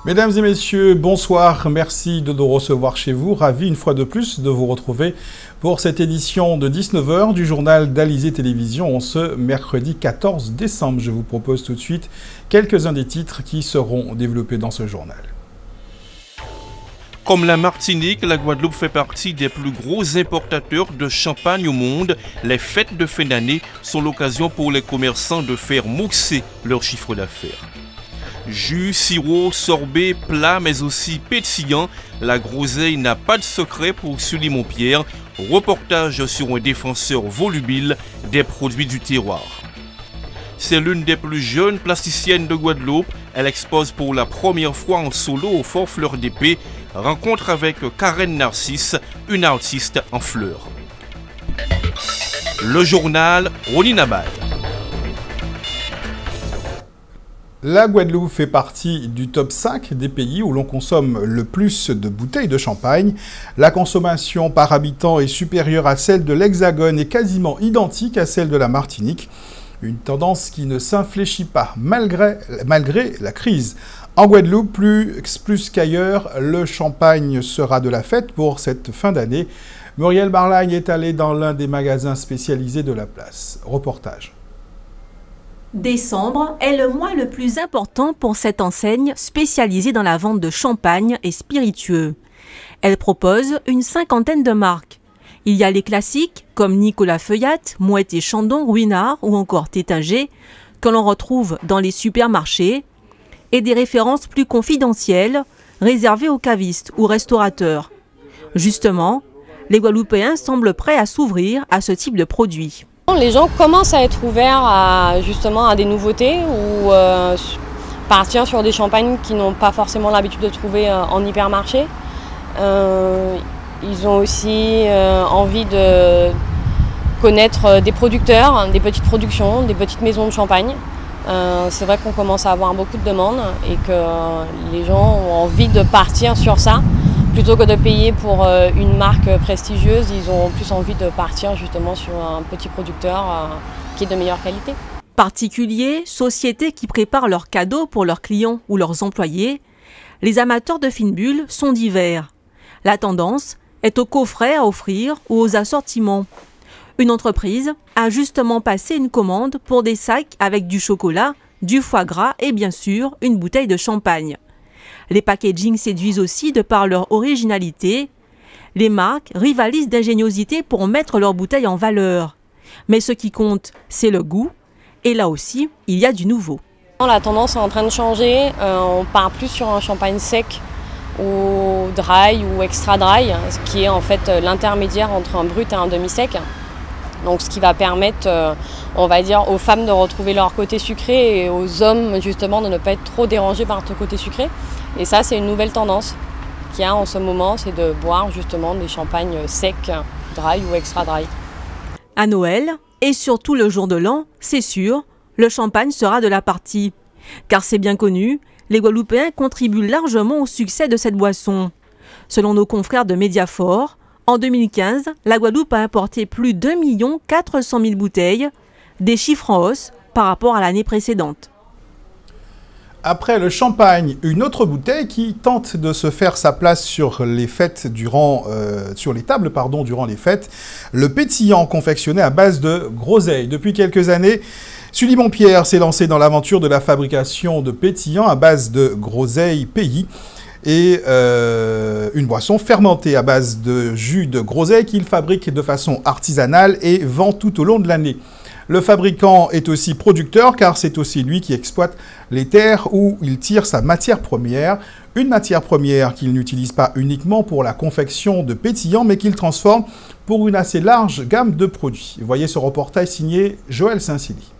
Mesdames et messieurs, bonsoir, merci de nous recevoir chez vous. Ravi une fois de plus de vous retrouver pour cette édition de 19h du journal d'Alizé Télévision ce mercredi 14 décembre. Je vous propose tout de suite quelques-uns des titres qui seront développés dans ce journal. Comme la Martinique, la Guadeloupe fait partie des plus gros importateurs de champagne au monde. Les fêtes de fin d'année sont l'occasion pour les commerçants de faire mousser leur chiffre d'affaires. Jus, sirop, sorbet, plat, mais aussi pétillant, la groseille n'a pas de secret pour Sully Montpierre. Reportage sur un défenseur volubile des produits du terroir. C'est l'une des plus jeunes plasticiennes de Guadeloupe. Elle expose pour la première fois en solo au Fort Fleur d'Épée. Rencontre avec Karen Narcisse, une artiste en fleurs. Le journal Rony Nabal. La Guadeloupe fait partie du top 5 des pays où l'on consomme le plus de bouteilles de champagne. La consommation par habitant est supérieure à celle de l'Hexagone et quasiment identique à celle de la Martinique. Une tendance qui ne s'infléchit pas malgré la crise. En Guadeloupe, plus qu'ailleurs, le champagne sera de la fête pour cette fin d'année. Muriel Barlagne est allée dans l'un des magasins spécialisés de la place. Reportage. Décembre est le mois le plus important pour cette enseigne spécialisée dans la vente de champagne et spiritueux. Elle propose une cinquantaine de marques. Il y a les classiques comme Nicolas Feuillat, Mouette et Chandon, Ruinart ou encore Tétinger que l'on retrouve dans les supermarchés et des références plus confidentielles réservées aux cavistes ou restaurateurs. Justement, les Guadeloupéens semblent prêts à s'ouvrir à ce type de produits. Les gens commencent à être ouverts à des nouveautés ou partir sur des champagnes qu'ils n'ont pas forcément l'habitude de trouver en hypermarché. Ils ont aussi envie de connaître des producteurs, des petites productions, des petites maisons de champagne. C'est vrai qu'on commence à avoir beaucoup de demandes et que les gens ont envie de partir sur ça. Plutôt que de payer pour une marque prestigieuse, ils ont plus envie de partir justement sur un petit producteur qui est de meilleure qualité. Particuliers, sociétés qui préparent leurs cadeaux pour leurs clients ou leurs employés, les amateurs de fines bulles sont divers. La tendance est aux coffrets à offrir ou aux assortiments. Une entreprise a justement passé une commande pour des sacs avec du chocolat, du foie gras et bien sûr une bouteille de champagne. Les packagings séduisent aussi de par leur originalité. Les marques rivalisent d'ingéniosité pour mettre leurs bouteilles en valeur. Mais ce qui compte, c'est le goût. Et là aussi, il y a du nouveau. La tendance est en train de changer. On part plus sur un champagne sec ou dry ou extra dry, ce qui est en fait l'intermédiaire entre un brut et un demi-sec. Donc ce qui va permettre, on va dire, aux femmes de retrouver leur côté sucré et aux hommes justement de ne pas être trop dérangés par ce côté sucré. Et ça, c'est une nouvelle tendance qu'il y a en ce moment, c'est de boire justement des champagnes secs, dry ou extra dry. À Noël, et surtout le jour de l'an, c'est sûr, le champagne sera de la partie. Car c'est bien connu, les Guadeloupéens contribuent largement au succès de cette boisson. Selon nos confrères de Mediafort, en 2015, la Guadeloupe a importé plus de 2 400 000 bouteilles, des chiffres en hausse par rapport à l'année précédente. Après le champagne, une autre bouteille qui tente de se faire sa place sur les fêtes sur les tables durant les fêtes, le pétillant confectionné à base de groseille. Depuis quelques années, Sully Montpierre s'est lancé dans l'aventure de la fabrication de pétillants à base de groseille pays et une boisson fermentée à base de jus de groseille qu'il fabrique de façon artisanale et vend tout au long de l'année. Le fabricant est aussi producteur car c'est aussi lui qui exploite les terres où il tire sa matière première. Une matière première qu'il n'utilise pas uniquement pour la confection de pétillants mais qu'il transforme pour une assez large gamme de produits. Voyez ce reportage signé Joël Saint-Silly.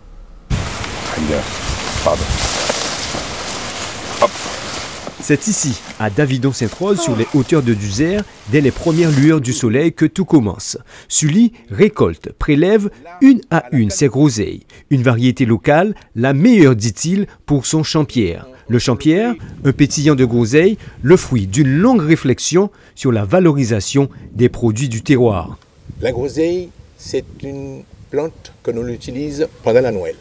C'est ici, à Davidon-Sainte-Rose, sur les hauteurs de Duzer, dès les premières lueurs du soleil que tout commence. Sully récolte, prélève une à une ses groseilles. Une variété locale, la meilleure, dit-il, pour son champierre. Le champierre, un pétillant de groseille, le fruit d'une longue réflexion sur la valorisation des produits du terroir. La groseille, c'est une plante que l'on utilise pendant la Noël.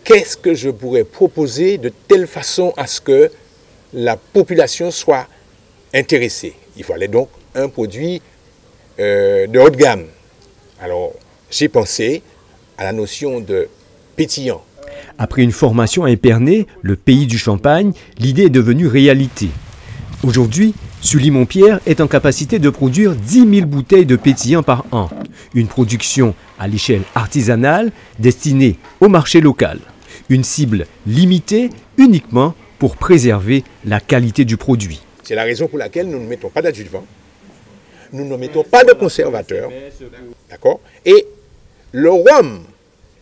qu'est-ce que je pourrais proposer de telle façon à ce que la population soit intéressée. Il fallait donc un produit de haut de gamme. Alors, j'ai pensé à la notion de pétillant. Après une formation à Épernay, le pays du champagne, l'idée est devenue réalité. Aujourd'hui, Sully-Montpierre est en capacité de produire 10 000 bouteilles de pétillant par an. Une production à l'échelle artisanale destinée au marché local. Une cible limitée uniquement pour préserver la qualité du produit. C'est la raison pour laquelle nous ne mettons pas d'adjuvants, nous ne mettons pas de conservateurs, d'accord? Et le rhum,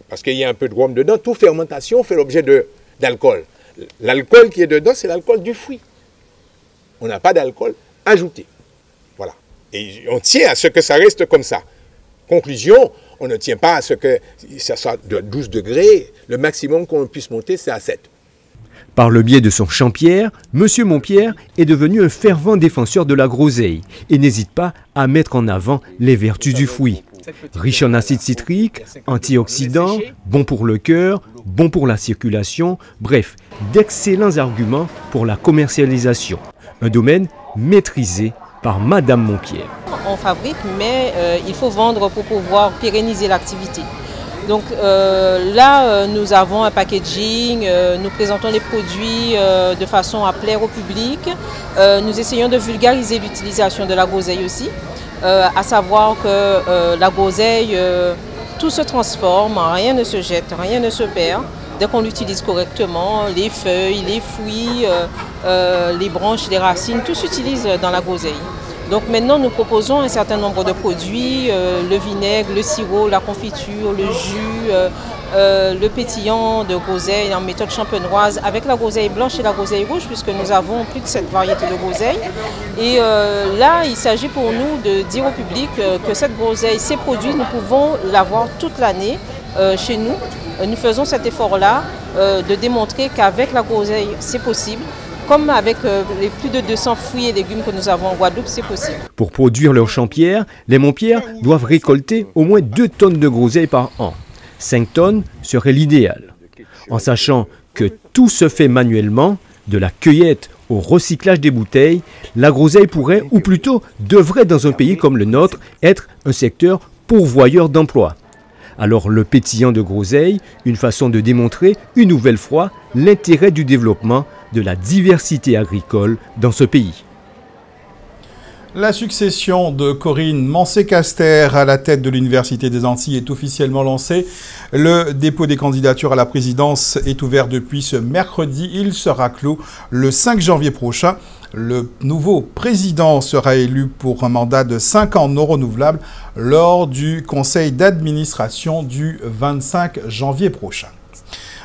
parce qu'il y a un peu de rhum dedans, toute fermentation fait l'objet d'alcool. L'alcool qui est dedans, c'est l'alcool du fruit. On n'a pas d'alcool ajouté. Voilà. Et on tient à ce que ça reste comme ça. Conclusion, on ne tient pas à ce que ça soit de 12 degrés. Le maximum qu'on puisse monter, c'est à 7. Par le biais de son Champierre, M. Montpierre est devenu un fervent défenseur de la groseille et n'hésite pas à mettre en avant les vertus du fruit. Riche en acide citrique, antioxydants, bon pour le cœur, bon pour la circulation, bref, d'excellents arguments pour la commercialisation. Un domaine maîtrisé par Madame Montpierre. On fabrique, mais il faut vendre pour pouvoir pérenniser l'activité. Donc là, nous avons un packaging, nous présentons les produits de façon à plaire au public. Nous essayons de vulgariser l'utilisation de la groseille aussi, à savoir que la groseille, tout se transforme, rien ne se jette, rien ne se perd. Dès qu'on l'utilise correctement, les feuilles, les fruits, les branches, les racines, tout s'utilise dans la groseille. Donc maintenant, nous proposons un certain nombre de produits, le vinaigre, le sirop, la confiture, le jus, le pétillant de groseille en méthode champenoise avec la groseille blanche et la groseille rouge, puisque nous avons plus de 7 variétés de groseille. Et là, il s'agit pour nous de dire au public que cette groseille, ces produits, nous pouvons l'avoir toute l'année chez nous. Nous faisons cet effort-là de démontrer qu'avec la groseille, c'est possible. Comme avec les plus de 200 fruits et légumes que nous avons en Guadeloupe, c'est possible. Pour produire leur Champierre, les Montpierre doivent récolter au moins 2 tonnes de groseille par an. 5 tonnes serait l'idéal. En sachant que tout se fait manuellement, de la cueillette au recyclage des bouteilles, la groseille pourrait, ou plutôt devrait dans un pays comme le nôtre, être un secteur pourvoyeur d'emplois. Alors le pétillant de groseille, une façon de démontrer une nouvelle fois l'intérêt du développement de la diversité agricole dans ce pays. La succession de Corinne Mancé-Caster à la tête de l'Université des Antilles est officiellement lancée. Le dépôt des candidatures à la présidence est ouvert depuis ce mercredi. Il sera clos le 5 janvier prochain. Le nouveau président sera élu pour un mandat de 5 ans non renouvelable lors du conseil d'administration du 25 janvier prochain.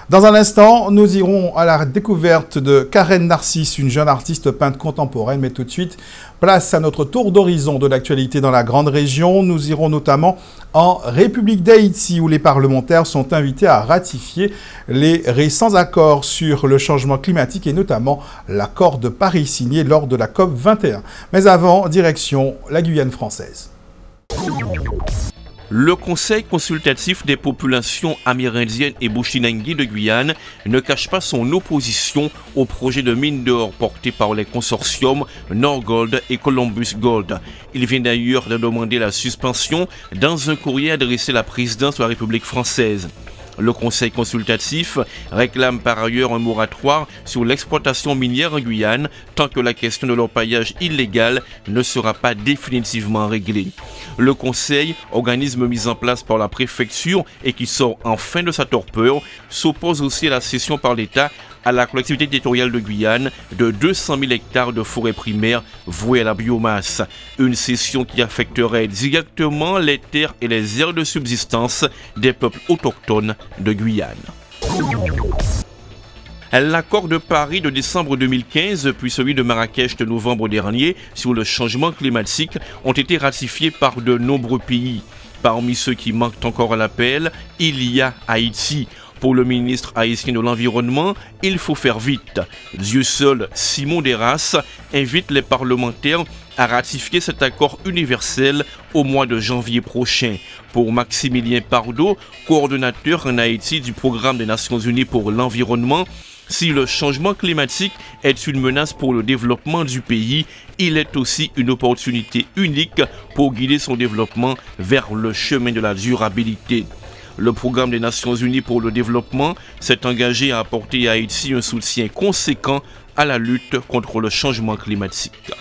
Dans un instant, nous irons à la découverte de Karen Narcisse, une jeune artiste peintre contemporaine. Mais tout de suite, place à notre tour d'horizon de l'actualité dans la grande région. Nous irons notamment en République d'Haïti, où les parlementaires sont invités à ratifier les récents accords sur le changement climatique et notamment l'accord de Paris signé lors de la COP 21. Mais avant, direction la Guyane française. Le Conseil consultatif des populations amérindiennes et bushinangui de Guyane ne cache pas son opposition au projet de mine d'or porté par les consortiums Norgold et Columbus Gold. Il vient d'ailleurs de demander la suspension dans un courrier adressé à la présidence de la République française. Le Conseil consultatif réclame par ailleurs un moratoire sur l'exploitation minière en Guyane tant que la question de l'orpaillage illégal ne sera pas définitivement réglée. Le Conseil, organisme mis en place par la préfecture et qui sort enfin de sa torpeur, s'oppose aussi à la cession par l'État à la collectivité territoriale de Guyane de 200 000 hectares de forêt primaire vouée à la biomasse. Une cession qui affecterait directement les terres et les aires de subsistance des peuples autochtones de Guyane. L'accord de Paris de décembre 2015 puis celui de Marrakech de novembre dernier sur le changement climatique ont été ratifiés par de nombreux pays. Parmi ceux qui manquent encore à l'appel, il y a Haïti. Pour le ministre haïtien de l'Environnement, il faut faire vite. Dieu seul, Simon Deras, invite les parlementaires à ratifier cet accord universel au mois de janvier prochain. Pour Maximilien Pardo, coordonnateur en Haïti du programme des Nations Unies pour l'environnement, si le changement climatique est une menace pour le développement du pays, il est aussi une opportunité unique pour guider son développement vers le chemin de la durabilité. Le programme des Nations Unies pour le développement s'est engagé à apporter à Haïti un soutien conséquent à la lutte contre le changement climatique.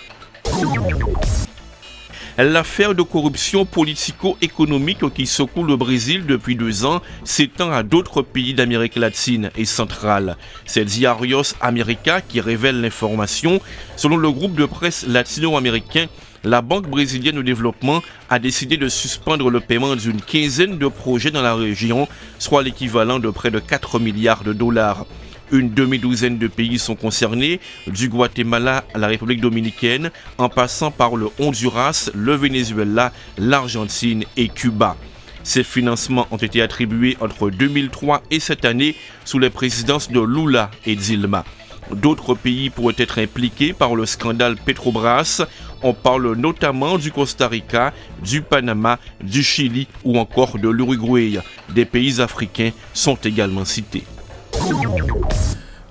L'affaire de corruption politico-économique qui secoue le Brésil depuis 2 ans s'étend à d'autres pays d'Amérique latine et centrale. C'est Diarios América qui révèle l'information. Selon le groupe de presse latino-américain, la Banque brésilienne de développement a décidé de suspendre le paiement d'une quinzaine de projets dans la région, soit l'équivalent de près de 4 milliards de dollars. Une demi-douzaine de pays sont concernés, du Guatemala à la République dominicaine, en passant par le Honduras, le Venezuela, l'Argentine et Cuba. Ces financements ont été attribués entre 2003 et cette année sous les présidences de Lula et Dilma. D'autres pays pourraient être impliqués par le scandale Petrobras. On parle notamment du Costa Rica, du Panama, du Chili ou encore de l'Uruguay. Des pays africains sont également cités.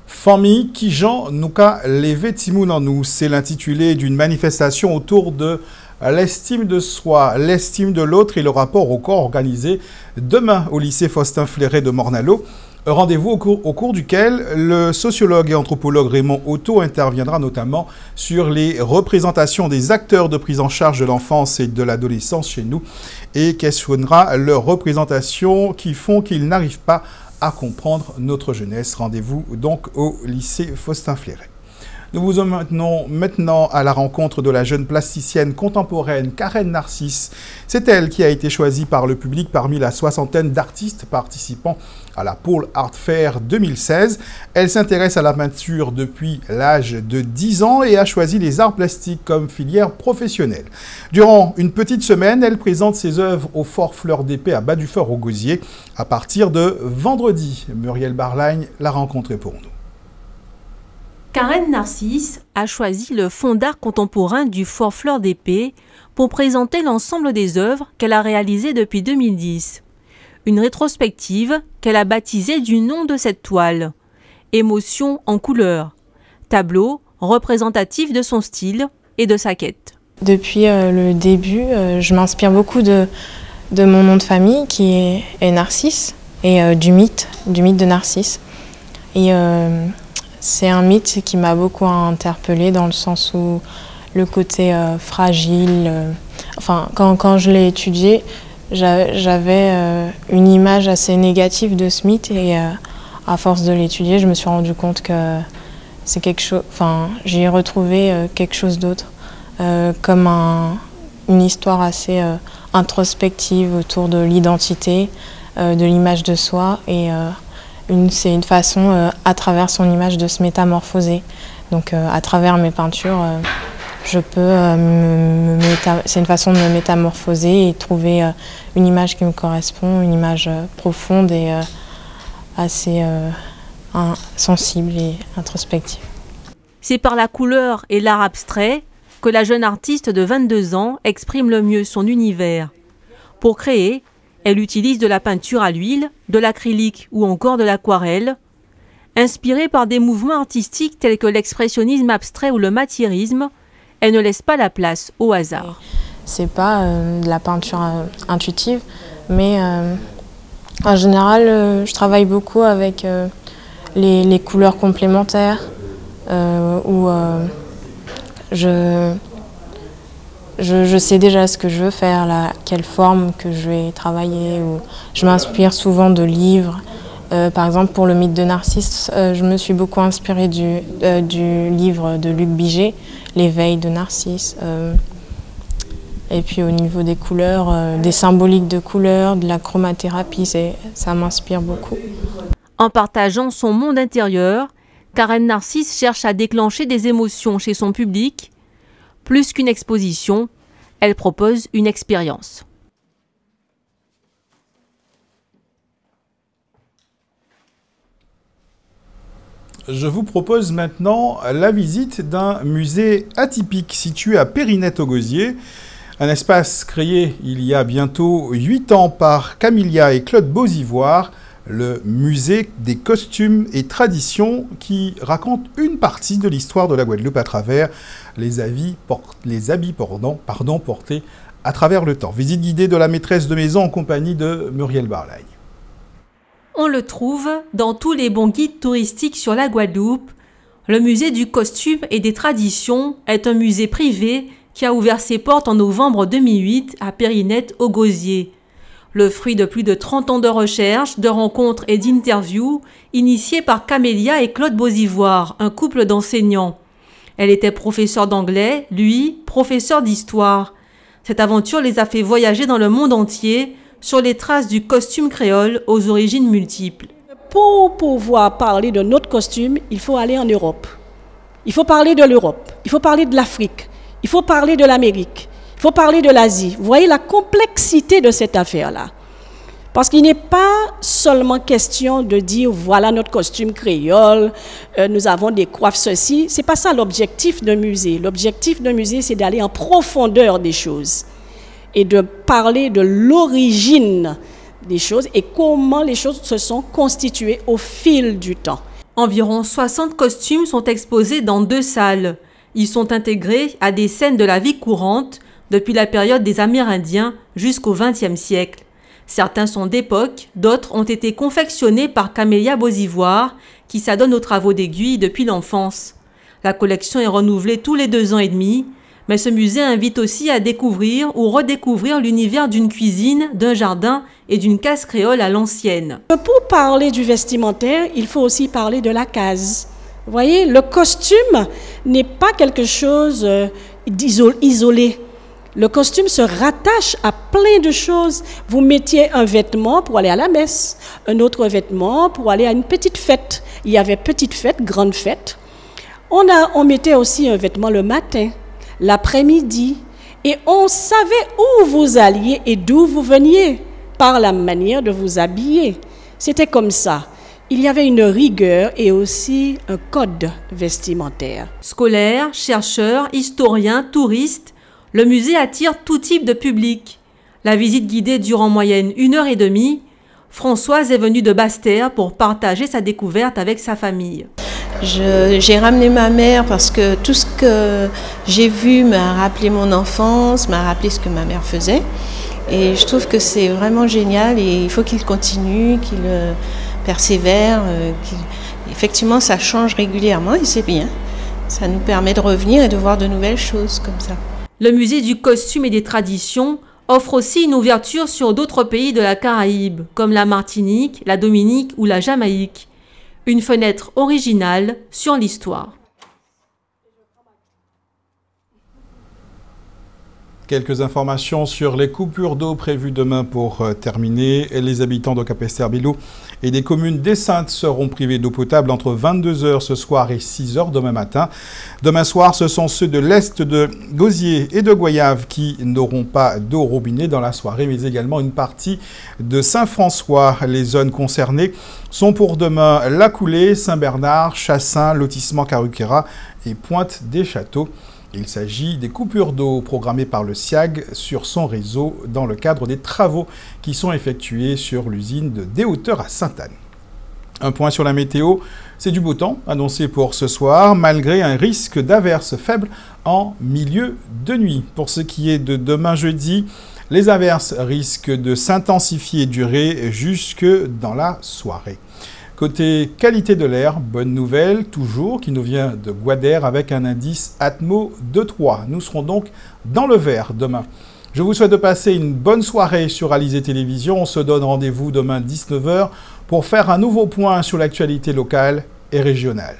Famille qui Jean nous a levé Timoun en nous, c'est l'intitulé d'une manifestation autour de l'estime de soi, l'estime de l'autre et le rapport au corps organisé demain au lycée Faustin Fleuret de Morne-à-l'Eau. Rendez-vous au cours duquel le sociologue et anthropologue Raymond Otto interviendra notamment sur les représentations des acteurs de prise en charge de l'enfance et de l'adolescence chez nous et questionnera leurs représentations qui font qu'ils n'arrivent pas à comprendre notre jeunesse. Rendez-vous donc au lycée Faustin Fleuret. Nous vous emmenons maintenant à la rencontre de la jeune plasticienne contemporaine Karen Narcisse. C'est elle qui a été choisie par le public parmi la soixantaine d'artistes participant à la Pôle Art Fair 2016. Elle s'intéresse à la peinture depuis l'âge de 10 ans et a choisi les arts plastiques comme filière professionnelle. Durant une petite semaine, elle présente ses œuvres au Fort Fleur d'Épée à Bas-du-Fort au Gosier à partir de vendredi. Muriel Barlagne l'a rencontrée pour nous. Karen Narcisse a choisi le Fonds d'art contemporain du Fort Fleur d'Épée pour présenter l'ensemble des œuvres qu'elle a réalisées depuis 2010. Une rétrospective qu'elle a baptisée du nom de cette toile, Émotion en couleur, tableau représentatif de son style et de sa quête. Depuis le début, je m'inspire beaucoup de mon nom de famille qui est Narcisse et du mythe de Narcisse. Et c'est un mythe qui m'a beaucoup interpellée dans le sens où le côté fragile, quand je l'ai étudié, j'avais une image assez négative de ce mythe et à force de l'étudier, je me suis rendu compte que c'est quelque chose, j'y ai retrouvé quelque chose d'autre, comme une histoire assez introspective autour de l'identité, de l'image de soi et c'est une façon, à travers son image, de se métamorphoser. Donc, à travers mes peintures, je peux c'est une façon de me métamorphoser et trouver une image qui me correspond, une image profonde et assez sensible et introspective. C'est par la couleur et l'art abstrait que la jeune artiste de 22 ans exprime le mieux son univers. Pour créer, elle utilise de la peinture à l'huile, de l'acrylique ou encore de l'aquarelle. Inspirée par des mouvements artistiques tels que l'expressionnisme abstrait ou le matiérisme, elle ne laisse pas la place au hasard. C'est pas de la peinture intuitive, mais en général, je travaille beaucoup avec les couleurs complémentaires, où je sais déjà ce que je veux faire, quelle forme que je vais travailler. Ou je m'inspire souvent de livres. Par exemple, pour le mythe de Narcisse, je me suis beaucoup inspirée du livre de Luc Biget, L'éveil de Narcisse. Et puis au niveau des couleurs, des symboliques de couleurs, de la chromathérapie, ça m'inspire beaucoup. En partageant son monde intérieur, Karen Narcisse cherche à déclencher des émotions chez son public. Plus qu'une exposition, elle propose une expérience. Je vous propose maintenant la visite d'un musée atypique situé à Périnette-au-Gosier. Un espace créé il y a bientôt 8 ans par Camilla et Claude Beauzivoire, le musée des costumes et traditions qui raconte une partie de l'histoire de la Guadeloupe à travers les habits portés à travers le temps. Visite guidée de la maîtresse de maison en compagnie de Muriel Barlagne. On le trouve dans tous les bons guides touristiques sur la Guadeloupe. Le musée du costume et des traditions est un musée privé qui a ouvert ses portes en novembre 2008 à Périnette-au-Gosier. Le fruit de plus de 30 ans de recherche, de rencontres et d'interviews initiés par Camélia et Claude Beauzivoire, un couple d'enseignants. Elle était professeure d'anglais, lui, professeur d'histoire. Cette aventure les a fait voyager dans le monde entier sur les traces du costume créole aux origines multiples. Pour pouvoir parler de notre costume, il faut aller en Europe. Il faut parler de l'Europe, il faut parler de l'Afrique, il faut parler de l'Amérique, il faut parler de l'Asie. Vous voyez la complexité de cette affaire-là. Parce qu'il n'est pas seulement question de dire voilà notre costume créole, nous avons des coiffes ceci. C'est pas ça l'objectif d'un musée. L'objectif d'un musée, c'est d'aller en profondeur des choses et de parler de l'origine des choses et comment les choses se sont constituées au fil du temps. Environ 60 costumes sont exposés dans 2 salles. Ils sont intégrés à des scènes de la vie courante depuis la période des Amérindiens jusqu'au XXe siècle. Certains sont d'époque, d'autres ont été confectionnés par Camélia Beauzivoire, qui s'adonne aux travaux d'aiguille depuis l'enfance. La collection est renouvelée tous les 2 ans et demi, mais ce musée invite aussi à découvrir ou redécouvrir l'univers d'une cuisine, d'un jardin et d'une case créole à l'ancienne. Pour parler du vestimentaire, il faut aussi parler de la case. Vous voyez, le costume n'est pas quelque chose d'isolé. Le costume se rattache à plein de choses. Vous mettiez un vêtement pour aller à la messe, un autre vêtement pour aller à une petite fête. Il y avait petite fête, grande fête. On mettait aussi un vêtement le matin, l'après-midi, et on savait où vous alliez et d'où vous veniez par la manière de vous habiller. C'était comme ça. Il y avait une rigueur et aussi un code vestimentaire. Scolaires, chercheurs, historiens, touristes, le musée attire tout type de public. La visite guidée dure en moyenne 1h30. Françoise est venue de Basse-Terre pour partager sa découverte avec sa famille. J'ai ramené ma mère parce que tout ce que j'ai vu m'a rappelé mon enfance, m'a rappelé ce que ma mère faisait. Et je trouve que c'est vraiment génial et il faut qu'il continue, qu'il persévère. Effectivement, ça change régulièrement et c'est bien. Ça nous permet de revenir et de voir de nouvelles choses comme ça. Le musée du costume et des traditions offre aussi une ouverture sur d'autres pays de la Caraïbe, comme la Martinique, la Dominique ou la Jamaïque. Une fenêtre originale sur l'histoire. Quelques informations sur les coupures d'eau prévues demain pour terminer. Les habitants de Capesterre-Bélou et des communes d'Essaintes seront privés d'eau potable entre 22h ce soir et 6h demain matin. Demain soir, ce sont ceux de l'Est de Gosier et de Goyave qui n'auront pas d'eau au robinet dans la soirée, mais également une partie de Saint-François. Les zones concernées sont pour demain La Coulée, Saint-Bernard, Chassin, lotissement Caruquera et Pointe-des-Châteaux. Il s'agit des coupures d'eau programmées par le SIAG sur son réseau dans le cadre des travaux qui sont effectués sur l'usine de Déhauteur à Sainte-Anne. Un point sur la météo, c'est du beau temps annoncé pour ce soir, malgré un risque d'averses faibles en milieu de nuit. Pour ce qui est de demain jeudi, les averses risquent de s'intensifier et durer jusque dans la soirée. Côté qualité de l'air, bonne nouvelle toujours qui nous vient de Guadère avec un indice Atmo de 3. Nous serons donc dans le vert demain. Je vous souhaite de passer une bonne soirée sur Alizé Télévision. On se donne rendez-vous demain 19h pour faire un nouveau point sur l'actualité locale et régionale.